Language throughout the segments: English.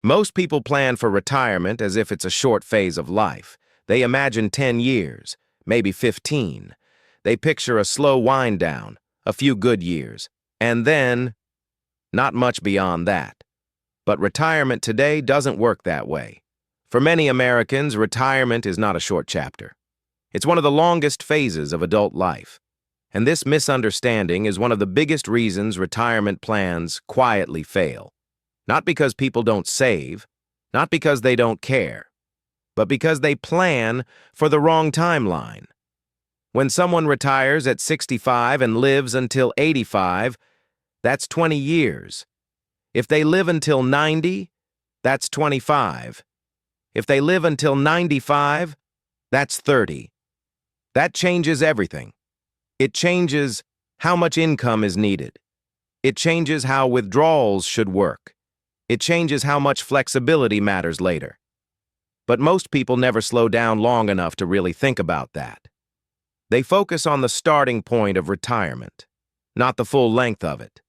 Most people plan for retirement as if it's a short phase of life. They imagine 10 years, maybe 15. They picture a slow wind down, a few good years, and then not much beyond that. But retirement today doesn't work that way. For many Americans, retirement is not a short chapter. It's one of the longest phases of adult life. And this misunderstanding is one of the biggest reasons retirement plans quietly fail. Not because people don't save, not because they don't care, but because they plan for the wrong timeline. When someone retires at 65 and lives until 85, that's 20 years. If they live until 90, that's 25. If they live until 95, that's 30. That changes everything. It changes how much income is needed. It changes how withdrawals should work. It changes how much flexibility matters later. But most people never slow down long enough to really think about that. They focus on the starting point of retirement, not the full length of it.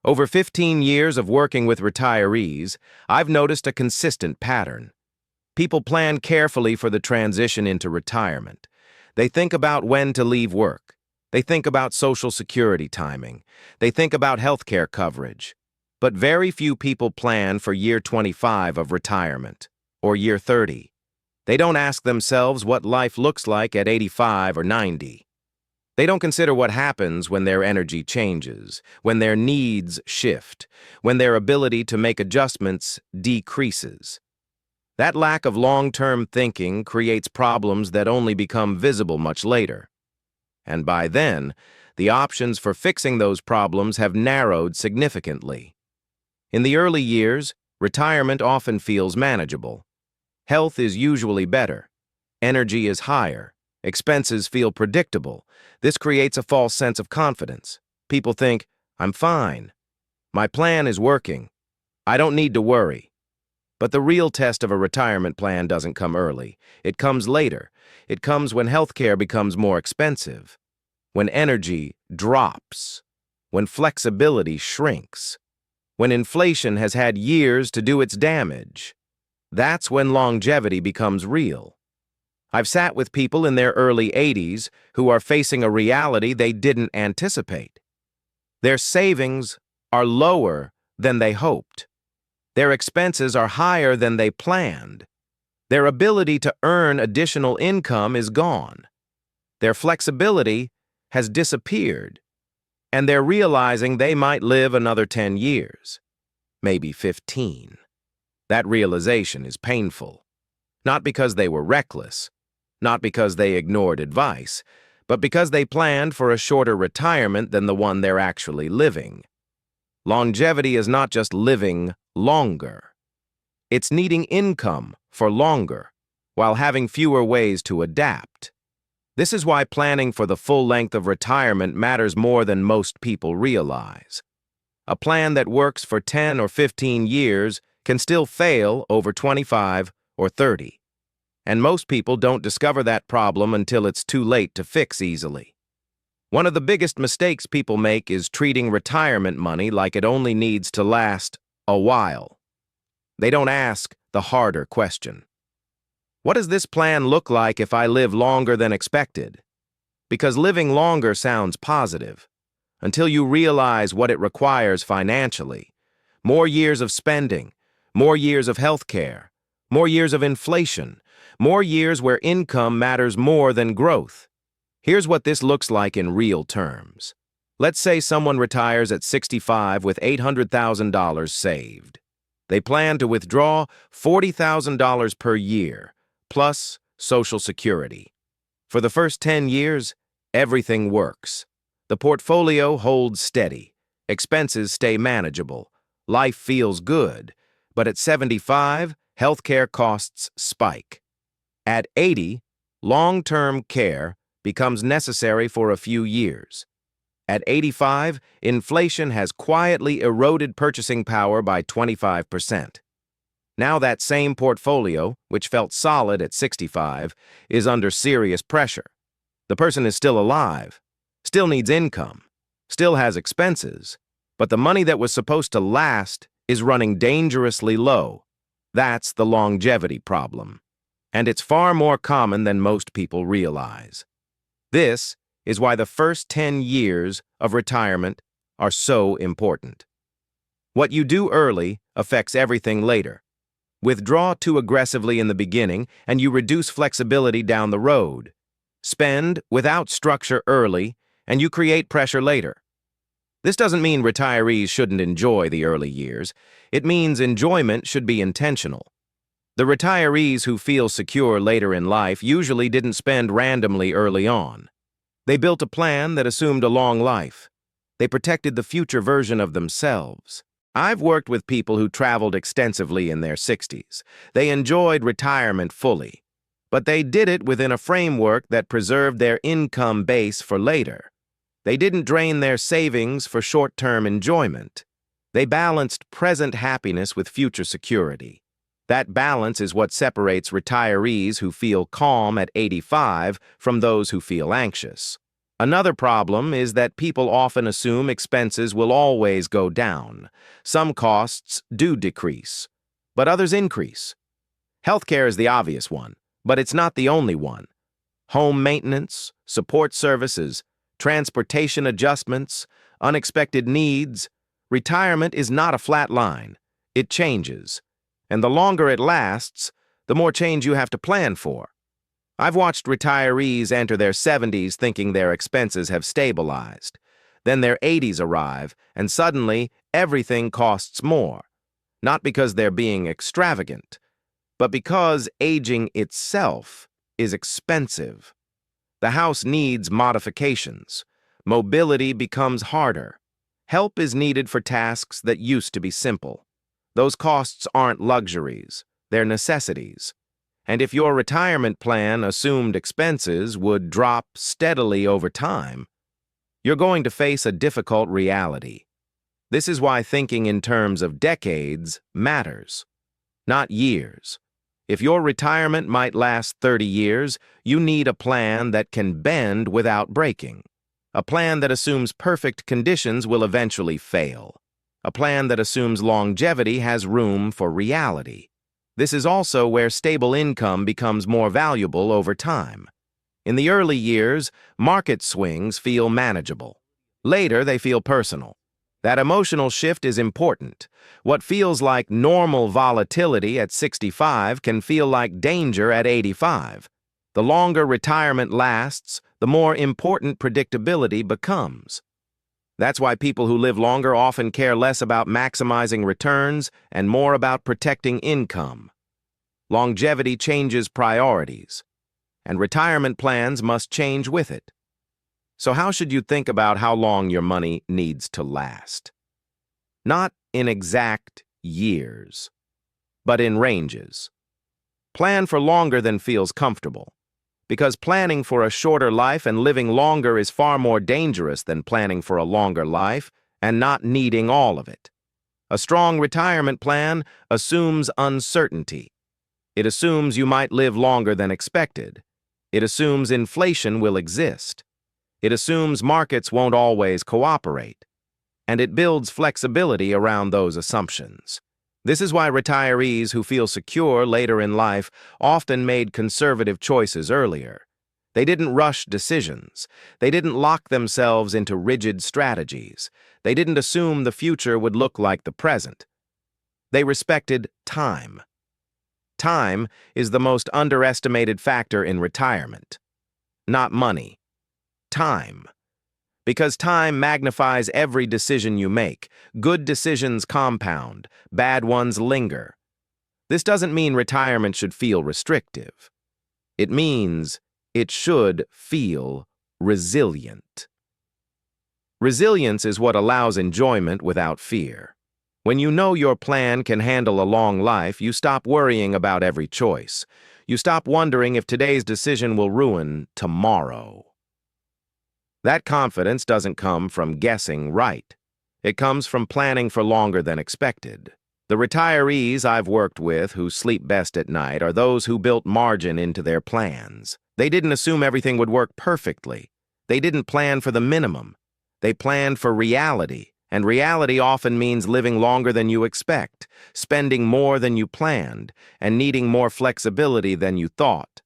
Over 15 years of working with retirees, I've noticed a consistent pattern. People plan carefully for the transition into retirement. They think about when to leave work. They think about Social Security timing. They think about healthcare coverage. But very few people plan for year 25 of retirement, or year 30. They don't ask themselves what life looks like at 85 or 90. They don't consider what happens when their energy changes, when their needs shift, when their ability to make adjustments decreases. That lack of long-term thinking creates problems that only become visible much later. And by then, the options for fixing those problems have narrowed significantly. In the early years, retirement often feels manageable. Health is usually better. Energy is higher. Expenses feel predictable. This creates a false sense of confidence. People think, I'm fine. My plan is working. I don't need to worry. But the real test of a retirement plan doesn't come early. It comes later. It comes when healthcare becomes more expensive, when energy drops, when flexibility shrinks, when inflation has had years to do its damage. That's when longevity becomes real. I've sat with people in their early 80s who are facing a reality they didn't anticipate. Their savings are lower than they hoped. Their expenses are higher than they planned. Their ability to earn additional income is gone. Their flexibility has disappeared. And they're realizing they might live another 10 years, maybe 15. That realization is painful. Not because they were reckless, not because they ignored advice, but because they planned for a shorter retirement than the one they're actually living. Longevity is not just living longer. It's needing income for longer, while having fewer ways to adapt. This is why planning for the full length of retirement matters more than most people realize. A plan that works for 10 or 15 years can still fail over 25 or 30. And most people don't discover that problem until it's too late to fix easily. One of the biggest mistakes people make is treating retirement money like it only needs to last a while. They don't ask the harder question. What does this plan look like if I live longer than expected? Because living longer sounds positive, until you realize what it requires financially. More years of spending, more years of health care, more years of inflation, more years where income matters more than growth. Here's what this looks like in real terms. Let's say someone retires at 65 with $800,000 saved. They plan to withdraw $40,000 per year, plus Social Security. For the first 10 years, everything works. The portfolio holds steady. Expenses stay manageable. Life feels good. But at 75, healthcare costs spike. At 80, long-term care becomes necessary for a few years. At 85, inflation has quietly eroded purchasing power by 25%. Now that same portfolio, which felt solid at 65, is under serious pressure. The person is still alive, still needs income, still has expenses, but the money that was supposed to last is running dangerously low. That's the longevity problem, and it's far more common than most people realize. This is why the first 10 years of retirement are so important. What you do early affects everything later. Withdraw too aggressively in the beginning, and you reduce flexibility down the road. Spend without structure early, and you create pressure later. This doesn't mean retirees shouldn't enjoy the early years. It means enjoyment should be intentional. The retirees who feel secure later in life usually didn't spend randomly early on. They built a plan that assumed a long life. They protected the future version of themselves. I've worked with people who traveled extensively in their 60s. They enjoyed retirement fully, but they did it within a framework that preserved their income base for later. They didn't drain their savings for short-term enjoyment. They balanced present happiness with future security. That balance is what separates retirees who feel calm at 85 from those who feel anxious. Another problem is that people often assume expenses will always go down. Some costs do decrease, but others increase. Healthcare is the obvious one, but it's not the only one. Home maintenance, support services, transportation adjustments, unexpected needs. Retirement is not a flat line. It changes. And the longer it lasts, the more change you have to plan for. I've watched retirees enter their 70s thinking their expenses have stabilized. Then their 80s arrive, and suddenly everything costs more. Not because they're being extravagant, but because aging itself is expensive. The house needs modifications. Mobility becomes harder. Help is needed for tasks that used to be simple. Those costs aren't luxuries, they're necessities. And if your retirement plan assumed expenses would drop steadily over time, you're going to face a difficult reality. This is why thinking in terms of decades matters, not years. If your retirement might last 30 years, you need a plan that can bend without breaking. A plan that assumes perfect conditions will eventually fail. A plan that assumes longevity has room for reality. This is also where stable income becomes more valuable over time. In the early years, market swings feel manageable. Later, they feel personal. That emotional shift is important. What feels like normal volatility at 65 can feel like danger at 85. The longer retirement lasts, the more important predictability becomes. That's why people who live longer often care less about maximizing returns and more about protecting income. Longevity changes priorities, and retirement plans must change with it. So how should you think about how long your money needs to last? Not in exact years, but in ranges. Plan for longer than feels comfortable, because planning for a shorter life and living longer is far more dangerous than planning for a longer life and not needing all of it. A strong retirement plan assumes uncertainty. It assumes you might live longer than expected. It assumes inflation will exist. It assumes markets won't always cooperate. And it builds flexibility around those assumptions. This is why retirees who feel secure later in life often made conservative choices earlier. They didn't rush decisions. They didn't lock themselves into rigid strategies. They didn't assume the future would look like the present. They respected time. Time is the most underestimated factor in retirement. Not money. Time. Because time magnifies every decision you make. Good decisions compound, bad ones linger. This doesn't mean retirement should feel restrictive. It means it should feel resilient. Resilience is what allows enjoyment without fear. When you know your plan can handle a long life, you stop worrying about every choice. You stop wondering if today's decision will ruin tomorrow. That confidence doesn't come from guessing right. It comes from planning for longer than expected. The retirees I've worked with who sleep best at night are those who built margin into their plans. They didn't assume everything would work perfectly. They didn't plan for the minimum. They planned for reality, And reality often means living longer than you expect, spending more than you planned, and needing more flexibility than you thought.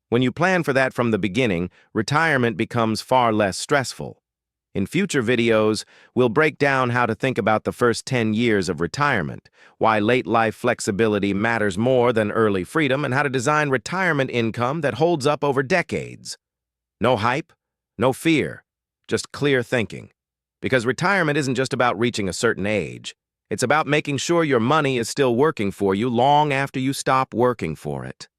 When you plan for that from the beginning, retirement becomes far less stressful. In future videos, we'll break down how to think about the first 10 years of retirement, why late-life flexibility matters more than early freedom, and how to design retirement income that holds up over decades. No hype, no fear, just clear thinking. Because retirement isn't just about reaching a certain age. It's about making sure your money is still working for you long after you stop working for it.